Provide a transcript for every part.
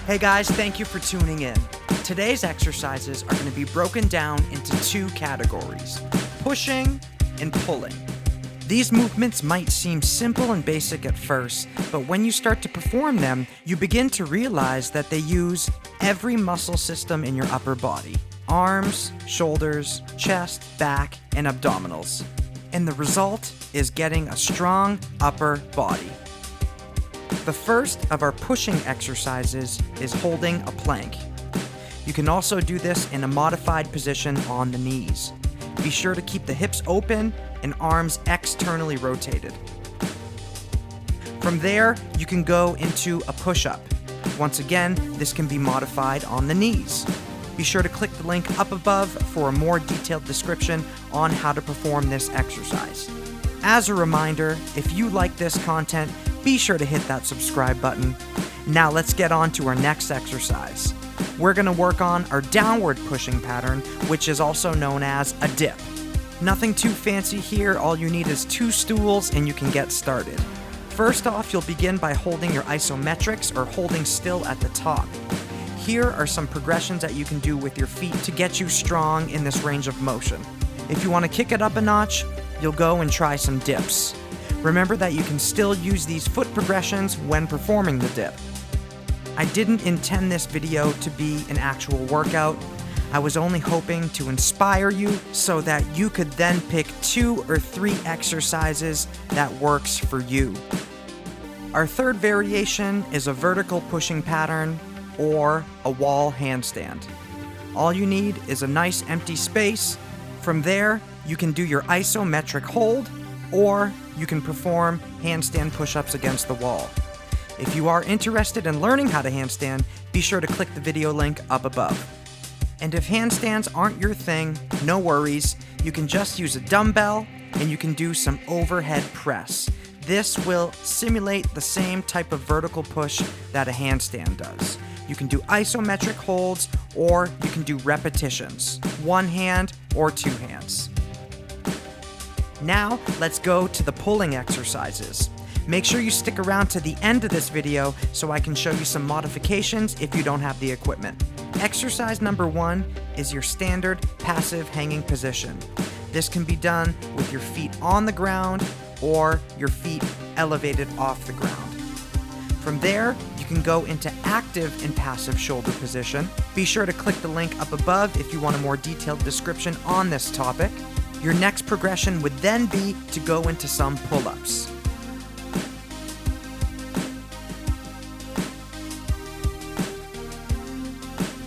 Hey guys, thank you for tuning in. Today's exercises are going to be broken down into two categories, pushing and pulling. These movements might seem simple and basic at first, but when you start to perform them, you begin to realize that they use every muscle system in your upper body: arms, shoulders, chest, back, and abdominals. And the result is getting a strong upper body. The first of our pushing exercises is holding a plank. You can also do this in a modified position on the knees. Be sure to keep the hips open and arms externally rotated. From there, you can go into a push-up. Once again, this can be modified on the knees. Be sure to click the link up above for a more detailed description on how to perform this exercise. As a reminder, if you like this content, be sure to hit that subscribe button. Now let's get on to our next exercise. We're going to work on our downward pushing pattern, which is also known as a dip. Nothing too fancy here, all you need is 2 stools and you can get started. First off, you'll begin by holding your isometrics or holding still at the top. Here are some progressions that you can do with your feet to get you strong in this range of motion. If you want to kick it up a notch, you'll go and try some dips. Remember that you can still use these foot progressions when performing the dip. I didn't intend this video to be an actual workout. I was only hoping to inspire you so that you could then pick 2 or 3 exercises that works for you. Our third variation is a vertical pushing pattern or a wall handstand. All you need is a nice empty space. From there, you can do your isometric hold, or you can perform handstand push-ups against the wall. If you are interested in learning how to handstand, be sure to click the video link up above. And if handstands aren't your thing, no worries. You can just use a dumbbell and you can do some overhead press. This will simulate the same type of vertical push that a handstand does. You can do isometric holds or you can do repetitions, 1 hand or 2 hands. Now, let's go to the pulling exercises. Make sure you stick around to the end of this video so I can show you some modifications if you don't have the equipment. Exercise number 1 is your standard passive hanging position. This can be done with your feet on the ground or your feet elevated off the ground. From there, you can go into active and passive shoulder position. Be sure to click the link up above if you want a more detailed description on this topic. Your next progression would then be to go into some pull-ups.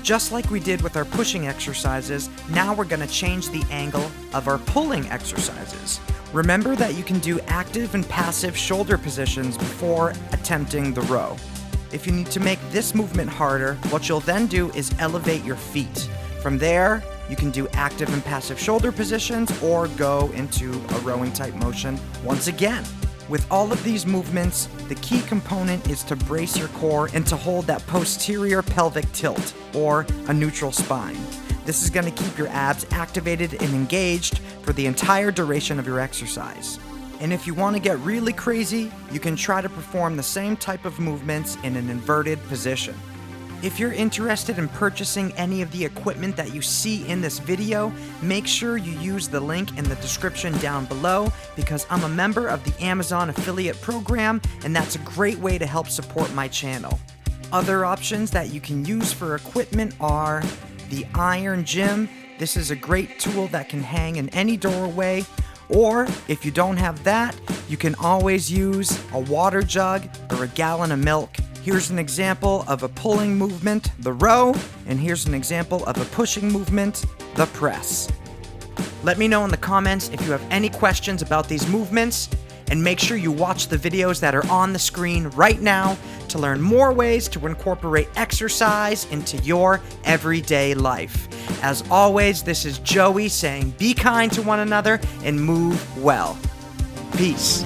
Just like we did with our pushing exercises, now we're going to change the angle of our pulling exercises. Remember that you can do active and passive shoulder positions before attempting the row. If you need to make this movement harder, what you'll then do is elevate your feet. From there, you can do active and passive shoulder positions or go into a rowing type motion once again. With all of these movements, the key component is to brace your core and to hold that posterior pelvic tilt or a neutral spine. This is going to keep your abs activated and engaged for the entire duration of your exercise. And if you want to get really crazy, you can try to perform the same type of movements in an inverted position. If you're interested in purchasing any of the equipment that you see in this video, make sure you use the link in the description down below because I'm a member of the Amazon affiliate program and that's a great way to help support my channel. Other options that you can use for equipment are the Iron Gym. This is a great tool that can hang in any doorway, or if you don't have that, you can always use a water jug or a gallon of milk. Here's an example of a pulling movement, the row, and here's an example of a pushing movement, the press. Let me know in the comments if you have any questions about these movements, and make sure you watch the videos that are on the screen right now to learn more ways to incorporate exercise into your everyday life. As always, this is Joey saying be kind to one another and move well. Peace.